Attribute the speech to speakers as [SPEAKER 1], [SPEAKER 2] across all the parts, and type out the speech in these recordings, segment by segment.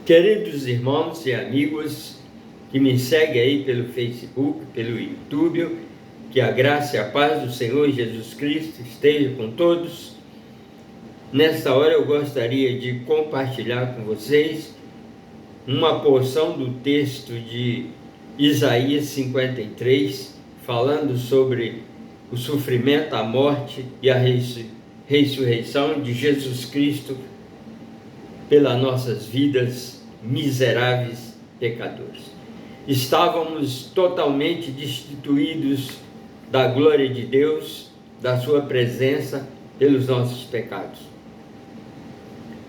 [SPEAKER 1] Queridos irmãos e amigos que me seguem aí pelo Facebook, pelo YouTube, que a graça e a paz do Senhor Jesus Cristo esteja com todos. Nesta hora eu gostaria de compartilhar com vocês uma porção do texto de Isaías 53, falando sobre o sofrimento, a morte e a ressurreição de Jesus Cristo pelas nossas vidas miseráveis pecadores. Estávamos totalmente destituídos da glória de Deus, da sua presença, pelos nossos pecados.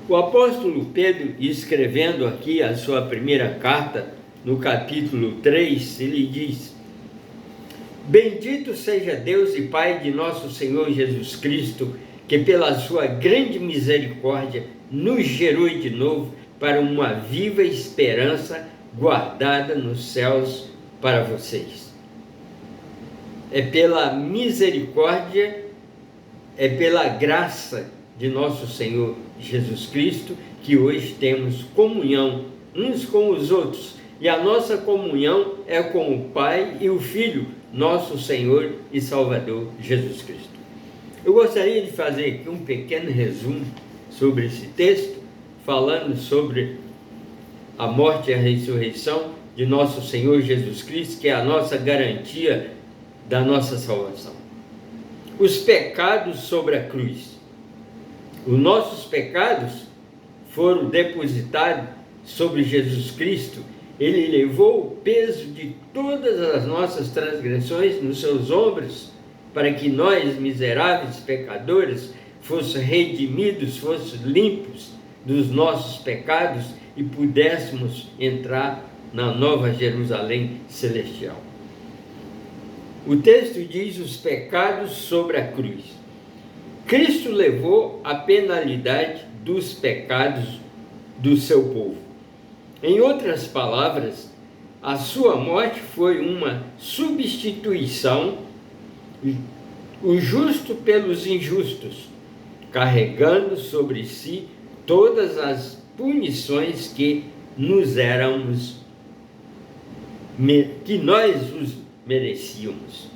[SPEAKER 1] O apóstolo Pedro, escrevendo aqui a sua primeira carta, no capítulo 3, ele diz: Bendito seja Deus e Pai de nosso Senhor Jesus Cristo, que pela sua grande misericórdia nos gerou de novo para uma viva esperança guardada nos céus para vocês. É pela misericórdia, é pela graça de nosso Senhor Jesus Cristo que hoje temos comunhão uns com os outros. E a nossa comunhão é com o Pai e o Filho, nosso Senhor e Salvador Jesus Cristo. Eu gostaria de fazer aqui um pequeno resumo sobre esse texto, falando sobre a morte e a ressurreição de nosso Senhor Jesus Cristo, que é a nossa garantia da nossa salvação. Os pecados sobre a cruz. Os nossos pecados foram depositados sobre Jesus Cristo. Ele levou o peso de todas as nossas transgressões nos seus ombros, para que nós, miseráveis pecadores, fossemos redimidos, fossemos limpos dos nossos pecados e pudéssemos entrar na nova Jerusalém celestial. O texto diz os pecados sobre a cruz. Cristo levou a penalidade dos pecados do seu povo. Em outras palavras, a sua morte foi uma substituição, o justo pelos injustos, carregando sobre si todas as punições que nós os merecíamos.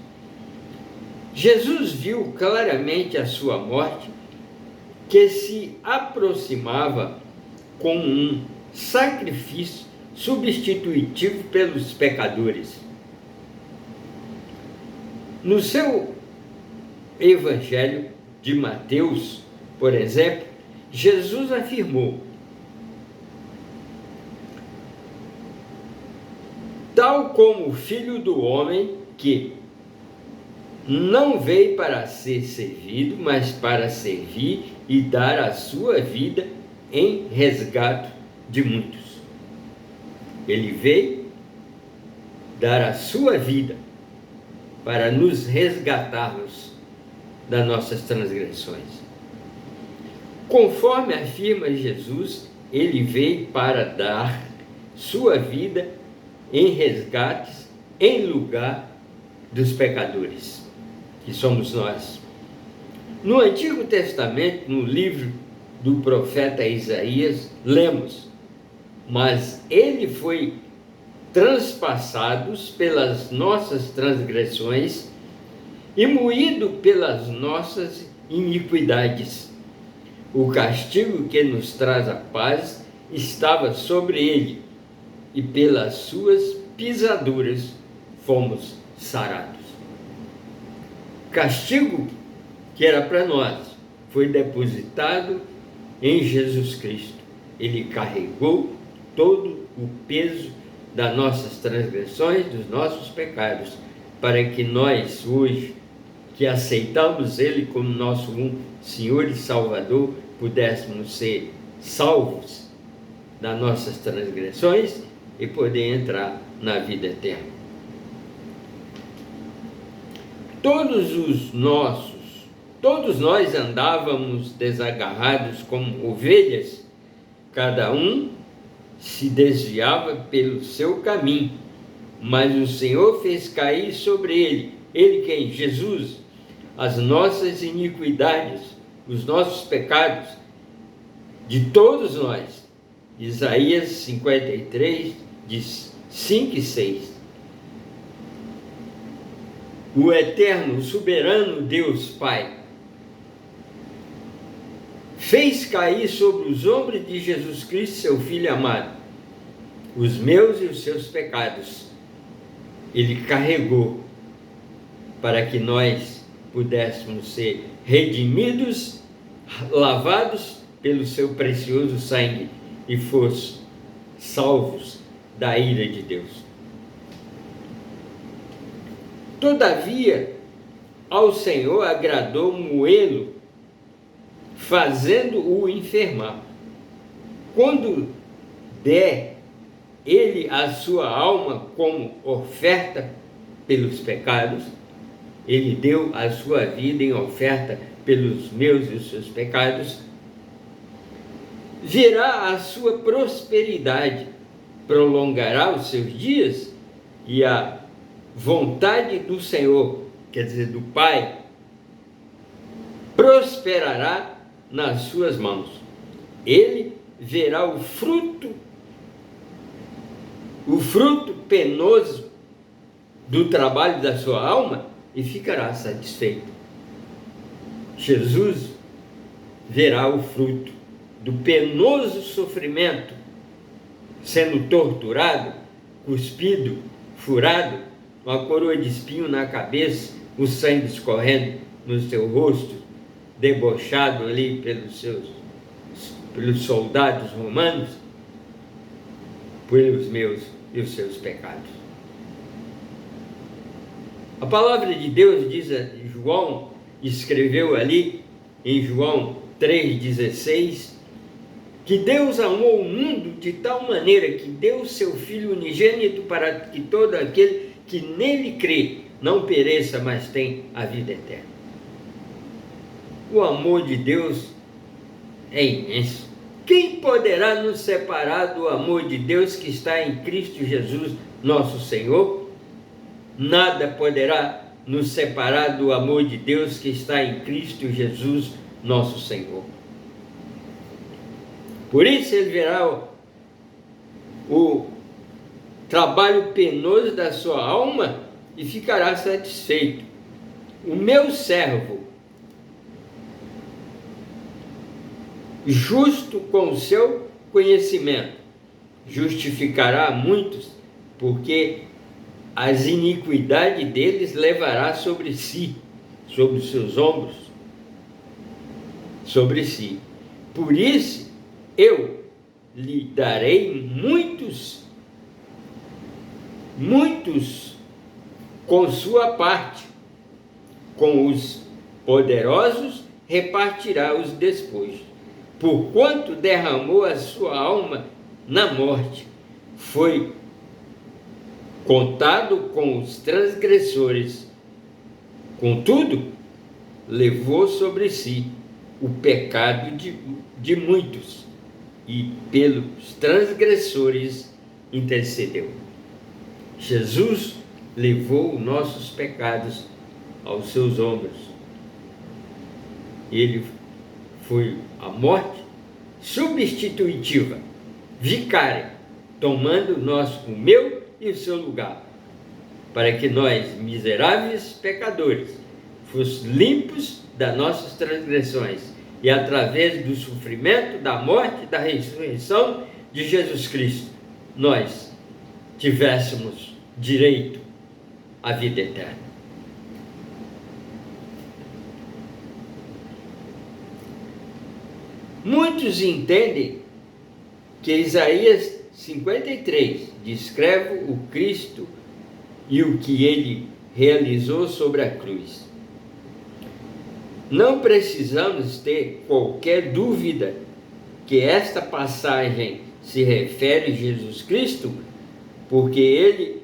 [SPEAKER 1] Jesus viu claramente a sua morte, que se aproximava com um sacrifício substitutivo pelos pecadores. No seu Evangelho de Mateus, por exemplo, Jesus afirmou: tal como o Filho do Homem, que não veio para ser servido, mas para servir e dar a sua vida em resgate de muitos. Ele veio dar a sua vida para nos resgatarmos das nossas transgressões. Conforme afirma Jesus, ele veio para dar sua vida em resgates em lugar dos pecadores, que somos nós. No Antigo Testamento, no livro do profeta Isaías, lemos: mas ele foi transpassado pelas nossas transgressões e moído pelas nossas iniquidades. O castigo que nos traz a paz estava sobre ele, e pelas suas pisaduras fomos sarados. Castigo que era para nós foi depositado em Jesus Cristo. Ele carregou todo o peso das nossas transgressões, dos nossos pecados, para que nós hoje, que aceitamos Ele como nosso Senhor e Salvador, pudéssemos ser salvos das nossas transgressões e poder entrar na vida eterna. Todos nós andávamos desagarrados como ovelhas, cada um se desviava pelo seu caminho, mas o Senhor fez cair sobre ele quem? Jesus, as nossas iniquidades, os nossos pecados, de todos nós, Isaías 53, diz 5 e 6. O eterno, soberano Deus Pai fez cair sobre os ombros de Jesus Cristo, seu Filho amado, os meus e os seus pecados. Ele carregou para que nós pudéssemos ser redimidos, lavados pelo seu precioso sangue e fossem salvos da ira de Deus. Todavia, ao Senhor agradou moê-lo, fazendo-o enfermar. Quando der ele a sua alma como oferta pelos pecados, ele deu a sua vida em oferta pelos meus e os seus pecados, virá a sua prosperidade, prolongará os seus dias, e a vontade do Senhor, quer dizer, do Pai, prosperará nas suas mãos. Ele verá o fruto penoso do trabalho da sua alma e ficará satisfeito. Jesus verá o fruto do penoso sofrimento, sendo torturado, cuspido, furado, uma coroa de espinho na cabeça, o sangue escorrendo no seu rosto, debochado ali pelos soldados romanos, pelos meus e os seus pecados. A palavra de Deus diz, João escreveu ali em João 3,16, que Deus amou o mundo de tal maneira que deu seu Filho unigênito para que todo aquele que nele crê não pereça, mas tem a vida eterna. O amor de Deus é imenso. Quem poderá nos separar do amor de Deus que está em Cristo Jesus, nosso Senhor? Nada poderá nos separar do amor de Deus que está em Cristo Jesus, nosso Senhor. Por isso ele verá o trabalho penoso da sua alma e ficará satisfeito. O meu servo, justo com o seu conhecimento, justificará muitos, porque as iniquidades deles levará sobre si, sobre os seus ombros, sobre si. Por isso eu lhe darei muitos com sua parte, com os poderosos repartirá os despojos, porquanto derramou a sua alma na morte, foi contado com os transgressores, contudo, levou sobre si o pecado de muitos, e pelos transgressores intercedeu. Jesus levou os nossos pecados aos seus ombros. Ele foi a morte substitutiva, vicária, tomando o meu e o seu lugar, para que nós, miseráveis pecadores, fossemos limpos das nossas transgressões, e através do sofrimento, da morte e da ressurreição de Jesus Cristo, nós tivéssemos direito à vida eterna. Muitos entendem que Isaías 53 descreve o Cristo e o que ele realizou sobre a cruz. Não precisamos ter qualquer dúvida que esta passagem se refere a Jesus Cristo, porque ele,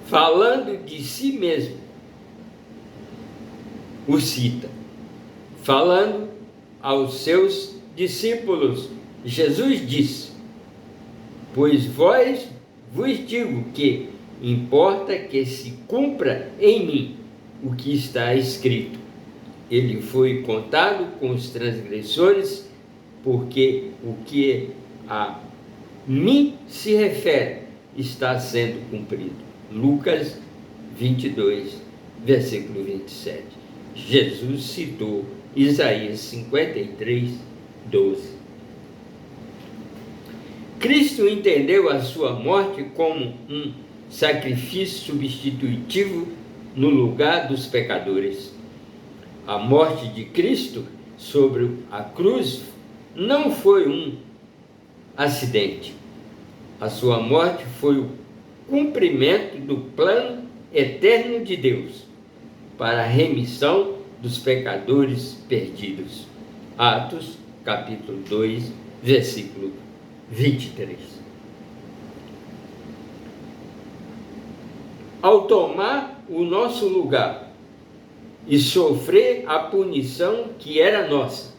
[SPEAKER 1] falando de si mesmo, o cita. Falando aos seus discípulos, Jesus disse: pois vos digo que importa que se cumpra em mim o que está escrito. Ele foi contado com os transgressores, porque o que a mim se refere está sendo cumprido. Lucas 22, versículo 27. Jesus citou Isaías 53, 12. Cristo entendeu a sua morte como um sacrifício substitutivo no lugar dos pecadores. A morte de Cristo sobre a cruz não foi um acidente. A sua morte foi o cumprimento do plano eterno de Deus para a remissão dos pecadores perdidos. Atos, capítulo 2, versículo 23. Ao tomar o nosso lugar e sofrer a punição que era nossa,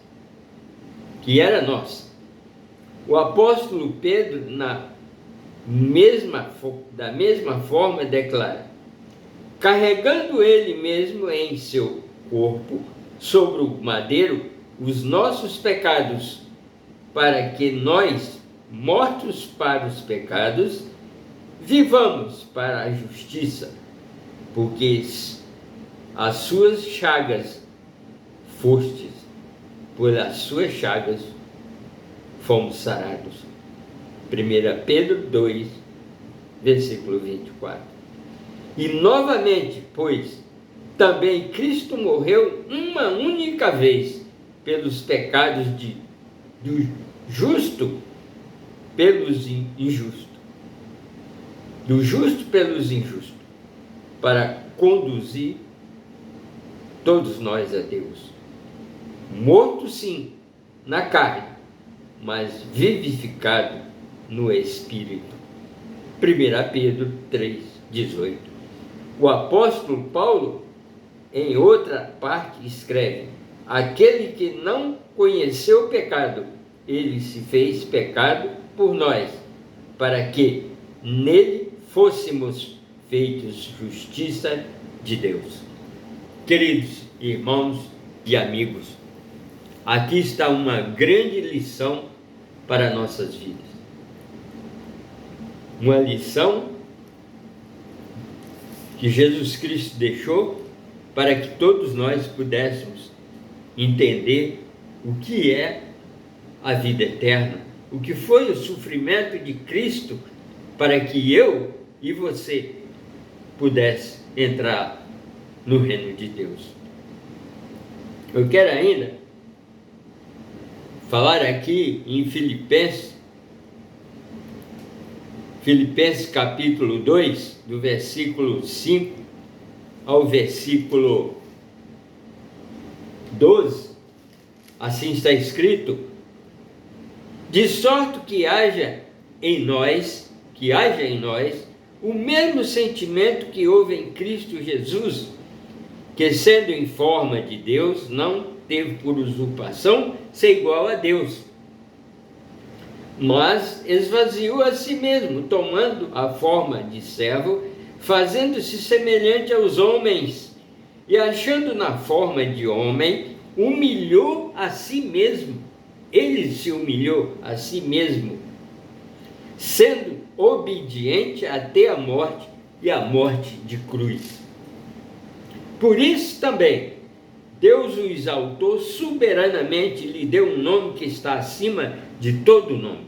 [SPEAKER 1] o apóstolo Pedro, da mesma forma, declara: carregando ele mesmo em seu corpo, sobre o madeiro, os nossos pecados, para que nós, mortos para os pecados, vivamos para a justiça, porque as suas chagas fostes, pelas suas chagas fomos sarados. 1 Pedro 2, versículo 24. E novamente, pois, também Cristo morreu uma única vez pelos pecados do justo pelos injustos, do justo pelos injustos, para conduzir todos nós a Deus. Morto sim, na carne, mas vivificado no Espírito. 1 Pedro 3, 18. O apóstolo Paulo, em outra parte, escreve: aquele que não conheceu o pecado, ele se fez pecado por nós, para que nele fôssemos feitos justiça de Deus. Queridos irmãos e amigos, aqui está uma grande lição para nossas vidas. Uma lição que Jesus Cristo deixou para que todos nós pudéssemos entender o que é a vida eterna, o que foi o sofrimento de Cristo para que eu e você pudesse entrar no reino de Deus. Eu quero ainda falar aqui em Filipenses capítulo 2, do versículo 5 ao versículo 12, assim está escrito: de sorte que haja em nós o mesmo sentimento que houve em Cristo Jesus, que sendo em forma de Deus, não teve por usurpação ser igual a Deus, mas esvaziou a si mesmo, tomando a forma de servo, fazendo-se semelhante aos homens, e achando na forma de homem, humilhou a si mesmo. Ele se humilhou a si mesmo, sendo obediente até a morte, e a morte de cruz. Por isso também Deus o exaltou soberanamente e lhe deu um nome que está acima de todo nome,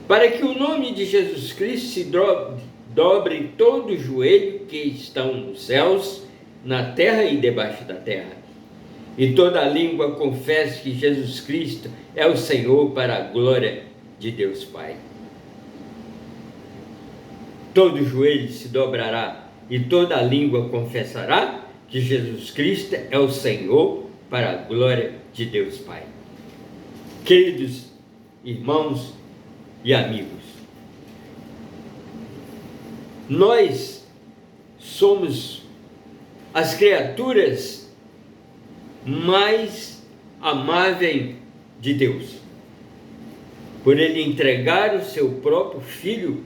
[SPEAKER 1] para que o nome de Jesus Cristo se dobre todo o joelho que estão nos céus, na terra e debaixo da terra, e toda língua confesse que Jesus Cristo é o Senhor, para a glória de Deus Pai. Todo joelho se dobrará e toda língua confessará que Jesus Cristo é o Senhor, para a glória de Deus Pai. Queridos irmãos e amigos, nós somos as criaturas mais amáveis de Deus, por Ele entregar o seu próprio Filho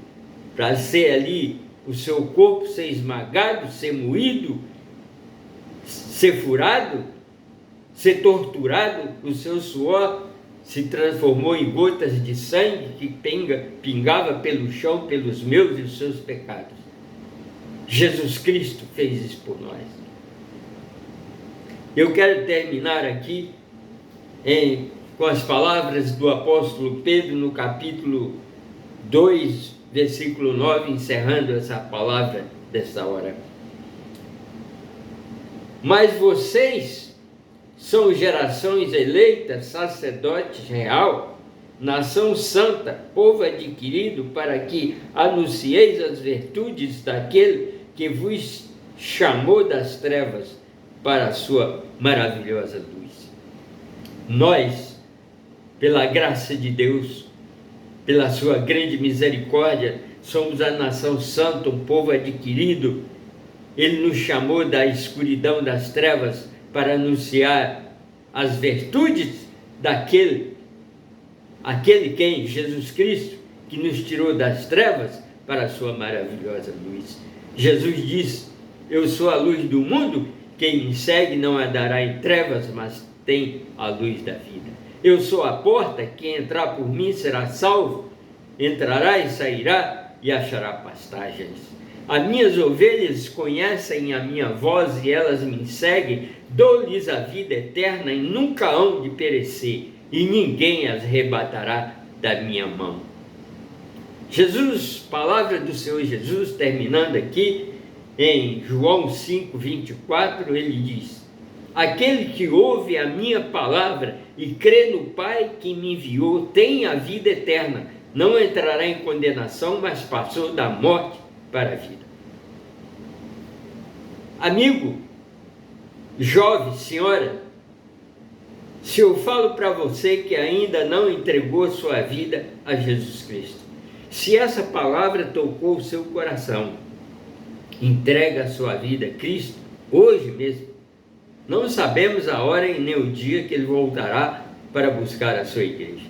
[SPEAKER 1] para ser ali, o seu corpo ser esmagado, ser moído, ser furado, ser torturado, o seu suor se transformou em gotas de sangue que pingava pelo chão pelos meus e os seus pecados. Jesus Cristo fez isso por nós. Eu quero terminar aqui com as palavras do apóstolo Pedro no capítulo 2, versículo 9, encerrando essa palavra desta hora. Mas vocês são gerações eleitas, sacerdotes real, nação santa, povo adquirido, para que anuncieis as virtudes daquele que vos chamou das trevas para a sua maravilhosa luz. Nós, pela graça de Deus, pela sua grande misericórdia, somos a nação santa, um povo adquirido. Ele nos chamou da escuridão das trevas para anunciar as virtudes daquele quem? Jesus Cristo, que nos tirou das trevas para a sua maravilhosa luz. Jesus diz: eu sou a luz do mundo, quem me segue não andará em trevas, mas tem a luz da vida. Eu sou a porta, quem entrar por mim será salvo, entrará e sairá e achará pastagens. As minhas ovelhas conhecem a minha voz e elas me seguem, dou-lhes a vida eterna e nunca hão de perecer, e ninguém as arrebatará da minha mão. Jesus, palavra do Senhor Jesus, terminando aqui em João 5:24, ele diz: aquele que ouve a minha palavra e crê no Pai que me enviou tem a vida eterna, não entrará em condenação, mas passou da morte para a vida. Amigo, jovem, senhora, se eu falo para você que ainda não entregou sua vida a Jesus Cristo, se essa palavra tocou o seu coração, entrega a sua vida a Cristo hoje mesmo. Não sabemos a hora e nem o dia que ele voltará para buscar a sua igreja.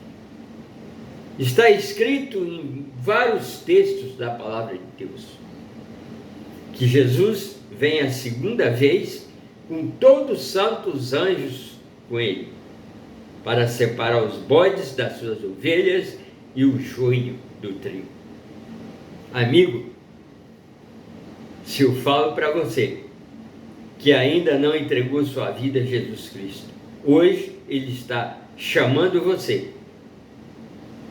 [SPEAKER 1] Está escrito em vários textos da palavra de Deus que Jesus vem a segunda vez com todos os santos anjos com ele, para separar os bodes das suas ovelhas e o joio do trigo. Amigo, se eu falo para você que ainda não entregou sua vida a Jesus Cristo, hoje ele está chamando você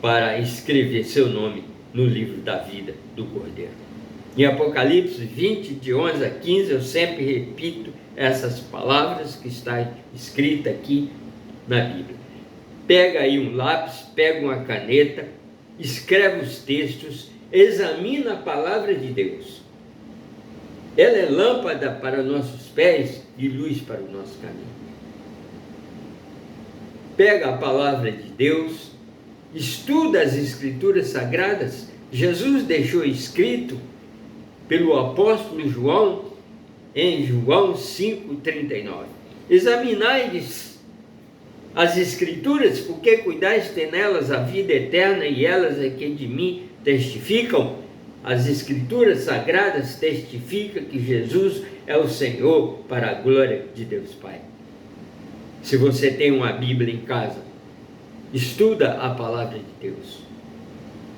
[SPEAKER 1] para escrever seu nome no livro da vida do Cordeiro. Em Apocalipse 20, de 11 a 15, eu sempre repito essas palavras que está escrita aqui na Bíblia. Pega aí um lápis, pega uma caneta, escreve os textos, examina a palavra de Deus. Ela é lâmpada para nossos pés e luz para o nosso caminho. Pega a palavra de Deus, estuda as Escrituras Sagradas. Jesus deixou escrito pelo apóstolo João em João 5,39. Examinai-lhes as Escrituras, porque cuidais ter nelas a vida eterna, e elas é que de mim testificam. As Escrituras Sagradas testificam que Jesus é o Senhor, para a glória de Deus Pai. Se você tem uma Bíblia em casa, estuda a palavra de Deus.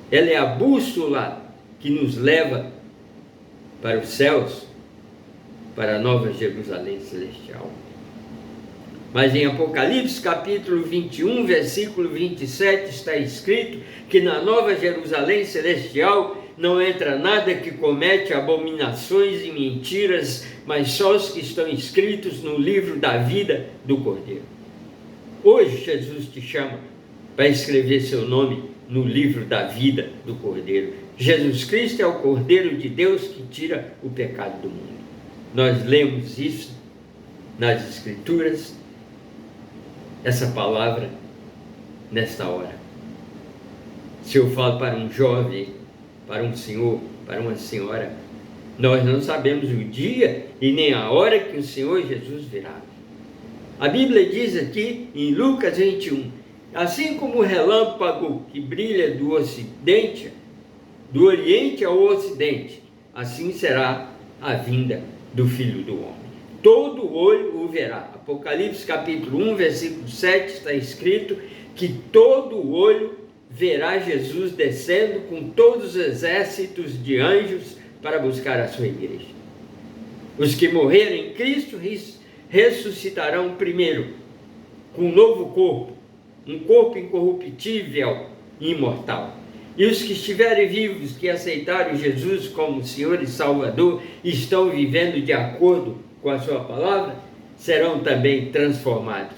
[SPEAKER 1] Ela é a bússola que nos leva para os céus, para a Nova Jerusalém Celestial. Mas em Apocalipse capítulo 21, versículo 27, está escrito que na Nova Jerusalém Celestial não entra nada que comete abominações e mentiras, mas só os que estão escritos no livro da vida do Cordeiro. Hoje Jesus te chama para escrever seu nome no livro da vida do Cordeiro. Jesus Cristo é o Cordeiro de Deus que tira o pecado do mundo. Nós lemos isso nas Escrituras, essa palavra, nesta hora. Se eu falo para um jovem, para um senhor, para uma senhora, nós não sabemos o dia e nem a hora que o Senhor Jesus virá. A Bíblia diz aqui em Lucas 21, assim como o relâmpago que brilha do Oriente ao Ocidente, assim será a vinda do Filho do Homem. Todo olho o verá. Apocalipse capítulo 1, versículo 7, está escrito que todo olho verá Jesus descendo com todos os exércitos de anjos para buscar a sua igreja. Os que morrerem em Cristo ressuscitarão primeiro, com um novo corpo, um corpo incorruptível e imortal. E os que estiverem vivos, que aceitaram Jesus como Senhor e Salvador, e estão vivendo de acordo com a sua palavra, serão também transformados.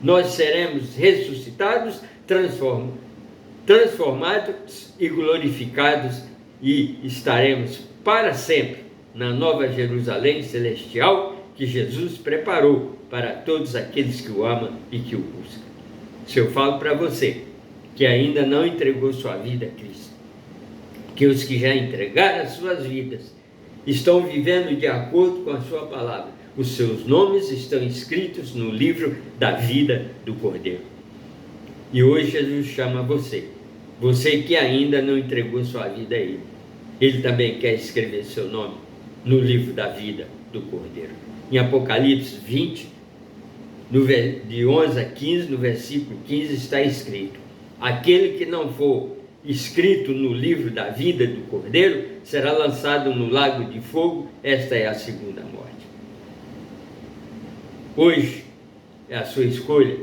[SPEAKER 1] Nós seremos ressuscitados, transformados e glorificados, e estaremos para sempre na Nova Jerusalém celestial que Jesus preparou para todos aqueles que o amam e que o buscam. Se eu falo para você que ainda não entregou sua vida a Cristo, que os que já entregaram as suas vidas estão vivendo de acordo com a sua palavra, os seus nomes estão escritos no livro da vida do Cordeiro. E hoje Jesus chama você que ainda não entregou sua vida a Ele. Ele também quer escrever seu nome no livro da vida do Cordeiro. Em Apocalipse 20, de 11 a 15, no versículo 15, está escrito: aquele que não for escrito no livro da vida do Cordeiro será lançado no lago de fogo. Esta é a segunda morte. Hoje é a sua escolha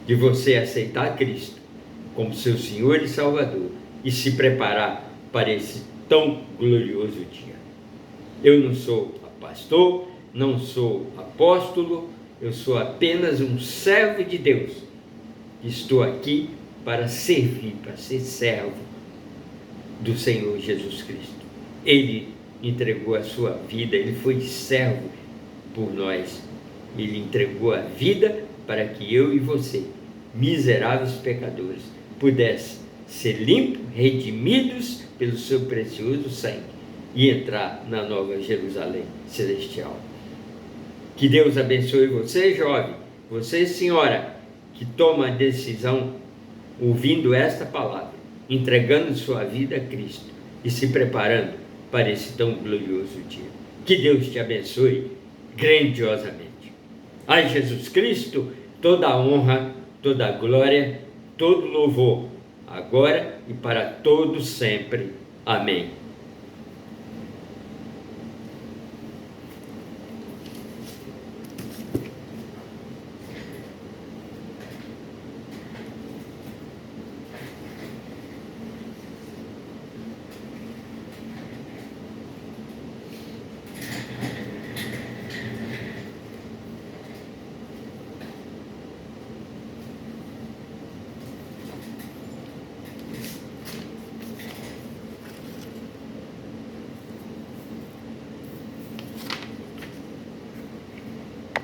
[SPEAKER 1] de você aceitar Cristo como seu Senhor e Salvador e se preparar para esse tão glorioso dia. Eu não sou pastor, não sou apóstolo, eu sou apenas um servo de Deus. Estou aqui para servir, para ser servo do Senhor Jesus Cristo. Ele entregou a sua vida, ele foi servo por nós. Ele entregou a vida para que eu e você, miseráveis pecadores, pudessem ser limpos, redimidos pelo seu precioso sangue e entrar na Nova Jerusalém celestial. Que Deus abençoe você, jovem, você, senhora, que toma a decisão ouvindo esta palavra, entregando sua vida a Cristo e se preparando para esse tão glorioso dia. Que Deus te abençoe grandiosamente. A Jesus Cristo toda a honra, toda a glória, todo louvor, agora e para todos sempre. Amém.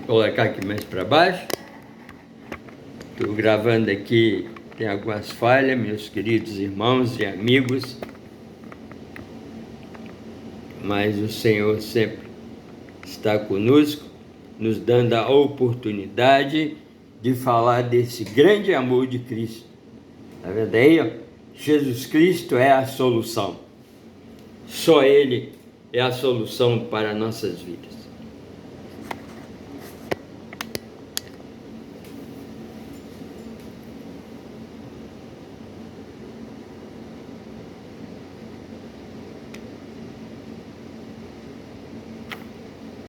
[SPEAKER 1] Vou colocar aqui mais para baixo. Estou gravando aqui, tem algumas falhas, meus queridos irmãos e amigos, mas o Senhor sempre está conosco, nos dando a oportunidade de falar desse grande amor de Cristo. Está vendo aí? Ó? Jesus Cristo é a solução. Só Ele é a solução para nossas vidas.